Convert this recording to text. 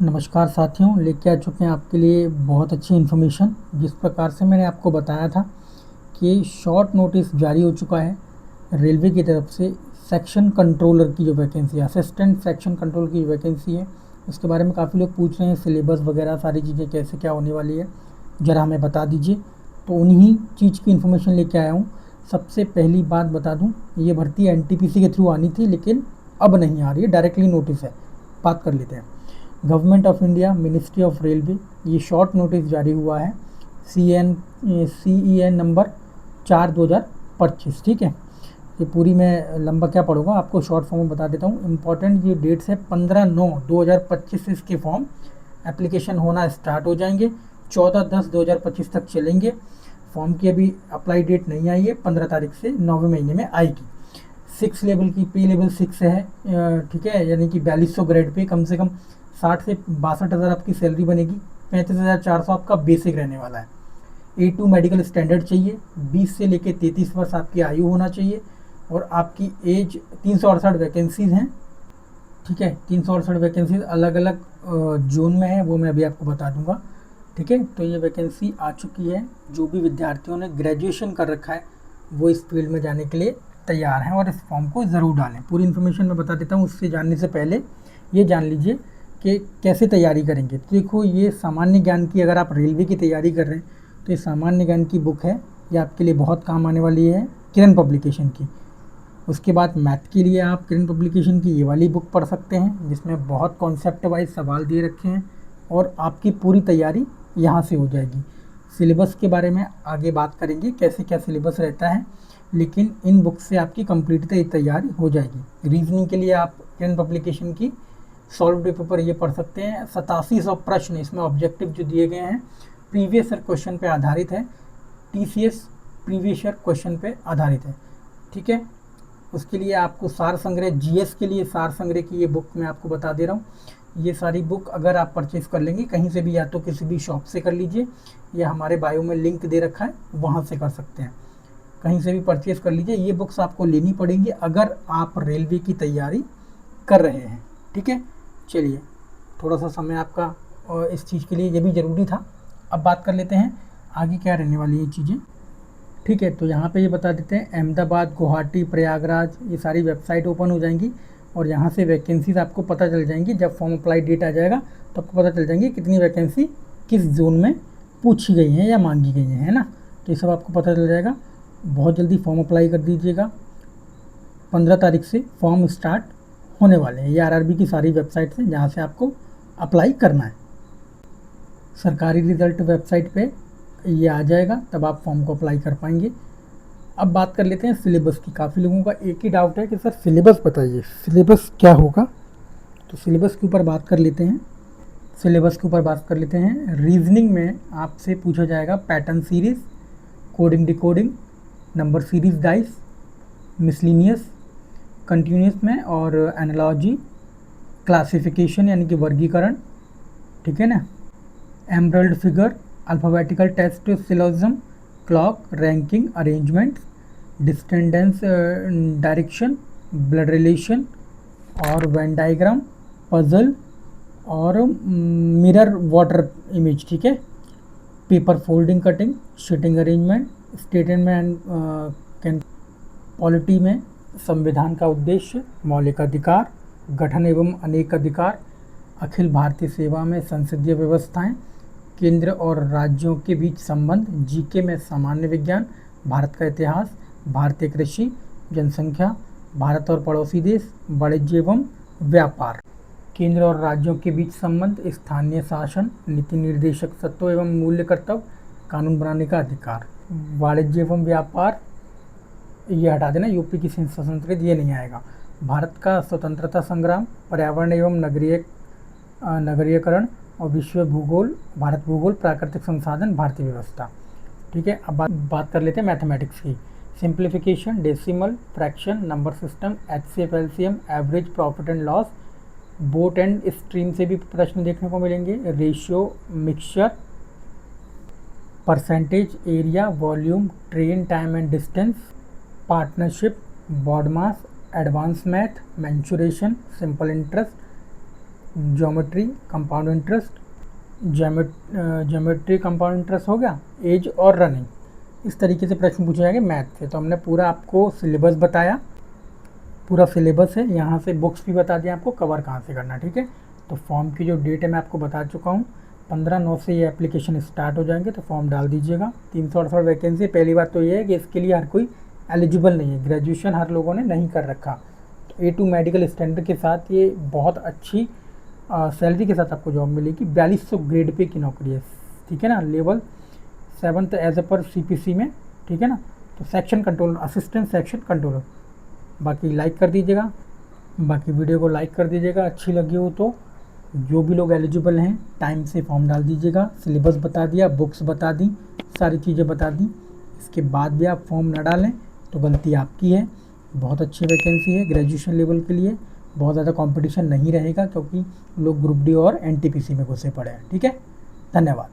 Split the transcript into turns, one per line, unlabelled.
नमस्कार साथियों, लेके आ चुके हैं आपके लिए बहुत अच्छी इन्फॉर्मेशन। जिस प्रकार से मैंने आपको बताया था कि शॉर्ट नोटिस जारी हो चुका है रेलवे की तरफ से सेक्शन कंट्रोलर की जो वैकेंसी है, असिस्टेंट सेक्शन कंट्रोल की वैकेंसी है, उसके बारे में काफ़ी लोग पूछ रहे हैं। सिलेबस वगैरह सारी चीज़ें कैसे क्या होने वाली है, ज़रा हमें बता दीजिए। तो उन्हीं चीज़ की इन्फॉर्मेशन लेके आया हूँ। सबसे पहली बात बता दूँ, ये भर्ती एनटीपीसी के थ्रू आनी थी, लेकिन अब नहीं आ रही है, डायरेक्टली नोटिस है। बात कर लेते हैं। Government of India, ministry of railway, ये शॉर्ट नोटिस जारी हुआ है CEN नंबर 4/2025। ठीक है, ये पूरी मैं लंबा क्या पढ़ूंगा, आपको शॉर्ट फॉर्म में बता देता हूँ। इम्पॉर्टेंट ये डेट्स है 15/9/2025 से इसके फॉर्म एप्लीकेशन होना स्टार्ट हो जाएंगे। 14/10/2025 तक चलेंगे। फॉर्म की अभी अप्लाई डेट नहीं आई है, 15 तारीख से 9वें महीने में आएगी। 6 लेवल की पे लेवल 6 है, ठीक है, यानी कि 4200 ग्रेड पे कम से कम 60 से 62 हज़ार आपकी सैलरी बनेगी। 35,400 आपका बेसिक रहने वाला है। A2 मेडिकल स्टैंडर्ड चाहिए। 20 से लेकर 33 वर्ष आपकी आयु होना चाहिए और आपकी एज 368 वैकेंसीज़ हैं। ठीक है, 368 वैकेंसीज अलग अलग जोन में है, वो मैं अभी आपको बता दूंगा। ठीक है, तो ये वैकेंसी आ चुकी है। जो भी विद्यार्थियों ने ग्रेजुएशन कर रखा है वो इस फील्ड में जाने के लिए तैयार हैं और इस फॉर्म को ज़रूर डालें। पूरी इन्फॉर्मेशन मैं बता देता हूँ। उससे जानने से पहले ये जान लीजिए कि कैसे तैयारी करेंगे। तो देखो, ये सामान्य ज्ञान की, अगर आप रेलवे की तैयारी कर रहे हैं तो ये सामान्य ज्ञान की बुक है, ये आपके लिए बहुत काम आने वाली है, किरण पब्लिकेशन की। उसके बाद मैथ के लिए आप किरण पब्लिकेशन की ये वाली बुक पढ़ सकते हैं, जिसमें बहुत कॉन्सेप्ट वाइज सवाल दिए रखे हैं और आपकी पूरी तैयारी यहाँ से हो जाएगी। सिलेबस के बारे में आगे बात करेंगे, कैसे क्या सिलेबस रहता है, लेकिन इन बुक से आपकी कंप्लीट तैयारी हो जाएगी। रीजनिंग के लिए आप किरण पब्लिकेशन की सॉल्व पेपर ये पढ़ सकते हैं। 8700 प्रश्न इसमें ऑब्जेक्टिव जो दिए गए हैं प्रीवियस ईयर क्वेश्चन पे आधारित है, TCS प्रीवियस ईयर क्वेश्चन पे आधारित है। ठीक है, उसके लिए आपको सार संग्रह, GS के लिए सार संग्रह की ये बुक मैं आपको बता दे रहा हूँ। ये सारी बुक अगर आप परचेज़ कर लेंगे कहीं से भी, या तो किसी भी शॉप से कर लीजिए या हमारे बायो में लिंक दे रखा है वहाँ से कर सकते हैं, कहीं से भी परचेज़ कर लीजिए। ये बुक्स आपको लेनी पड़ेंगी अगर आप रेलवे की तैयारी कर रहे हैं। ठीक है, चलिए, थोड़ा सा समय आपका इस चीज़ के लिए ये भी ज़रूरी था। अब बात कर लेते हैं आगे क्या रहने वाली है चीज़ें। ठीक है, तो यहाँ पे ये बता देते हैं, अहमदाबाद, गुवाहाटी, प्रयागराज, ये सारी वेबसाइट ओपन हो जाएंगी और यहाँ से वैकेंसीज आपको पता चल जाएंगी। जब फॉर्म अप्लाई डेट आ जाएगा तो आपको पता चल जाएंगी कितनी वैकेंसी किस जोन में पूछी गई हैं या मांगी गई हैं, है ना। तो ये सब आपको पता चल जाएगा। बहुत जल्दी फॉर्म अप्लाई कर दीजिएगा। 15 तारीख से फॉर्म स्टार्ट होने वाले हैं। ये RRB की सारी वेबसाइट है जहाँ से आपको अप्लाई करना है। सरकारी रिजल्ट वेबसाइट पे ये आ जाएगा, तब आप फॉर्म को अप्लाई कर पाएंगे। अब बात कर लेते हैं सिलेबस की। काफ़ी लोगों का एक ही डाउट है कि सर सिलेबस बताइए, सिलेबस क्या होगा। तो सिलेबस के ऊपर बात कर लेते हैं। रीजनिंग में आपसे पूछा जाएगा pattern series, coding decoding, number series dice, miscellaneous, continuous में और एनालॉजी, क्लासिफिकेशन यानी कि वर्गीकरण, ठीक है ना, emerald figure, alphabetical test syllogism, clock, ranking, arrangement, distance direction, blood relation और वेन डायग्राम, पजल और मिरर वाटर इमेज। ठीक है, paper folding, cutting, seating arrangement, statement and polity में संविधान का उद्देश्य, मौलिक अधिकार, गठन एवं अनेक अधिकार, अखिल भारतीय सेवा में संसदीय व्यवस्थाएं, केंद्र और राज्यों के बीच संबंध, GK में सामान्य विज्ञान, भारत का इतिहास, भारतीय कृषि, जनसंख्या, भारत और पड़ोसी देश, वाणिज्य एवं व्यापार, केंद्र और राज्यों के बीच संबंध, स्थानीय शासन, नीति निर्देशक तत्व एवं मूल्य कर्तव्य, कानून बनाने का अधिकार, वाणिज्य एवं व्यापार ये हटा देना, यूपी की संस्कृत ये नहीं आएगा, भारत का स्वतंत्रता संग्राम, पर्यावरण एवं नगरीयकरण और विश्व भूगोल, भारत भूगोल, प्राकृतिक संसाधन, भारतीय व्यवस्था। ठीक है, अब बात कर लेते हैं मैथमेटिक्स की। Simplification, decimal, fraction, number system, HCF, LCM, average, profit and loss, boat and stream से भी प्रश्न देखने को मिलेंगे, ratio, mixture, percentage, area, volume, train, time and distance, partnership, BODMAS, advance math, mensuration, simple interest, geometry compound interest, geometry compound interest हो गया, as और running, इस तरीके से प्रश्न पूछे जाएंगे मैथ से। तो हमने पूरा आपको सिलेबस बताया, पूरा सिलेबस है, यहाँ से बुक्स भी बता दिया आपको कवर कहाँ से करना, ठीक है। तो फॉर्म की जो डेट है मैं आपको बता चुका हूँ, 15/9 से ये एप्लीकेशन स्टार्ट हो जाएंगे, तो फॉर्म डाल दीजिएगा। 368 वैकेंसी। पहली बात तो ये है कि इसके लिए हर कोई एलिजिबल नहीं है, ग्रेजुएशन हर लोगों ने नहीं कर रखा। तो A2 मेडिकल स्टैंडर्ड के साथ ये बहुत अच्छी सैलरी के साथ आपको जॉब मिलेगी। 4200 ग्रेड पे की नौकरी है, ठीक है ना। लेवल 7th एज ए पर CPC में, ठीक है ना। तो section controller, assistant section controller. बाकी लाइक कर दीजिएगा, बाकी वीडियो को लाइक कर दीजिएगा अच्छी लगी हो तो। जो भी लोग एलिजिबल हैं टाइम से फॉर्म डाल दीजिएगा। सिलेबस बता दिया, बुक्स बता दी, सारी चीज़ें बता दी। इसके बाद भी आप फॉर्म न डालें तो गलती आपकी है। बहुत अच्छी वैकेंसी है ग्रेजुएशन लेवल के लिए, बहुत ज़्यादा कंपटीशन नहीं रहेगा क्योंकि लोग ग्रुप डी और NTPC में घुसे पड़े हैं, ठीक है। धन्यवाद।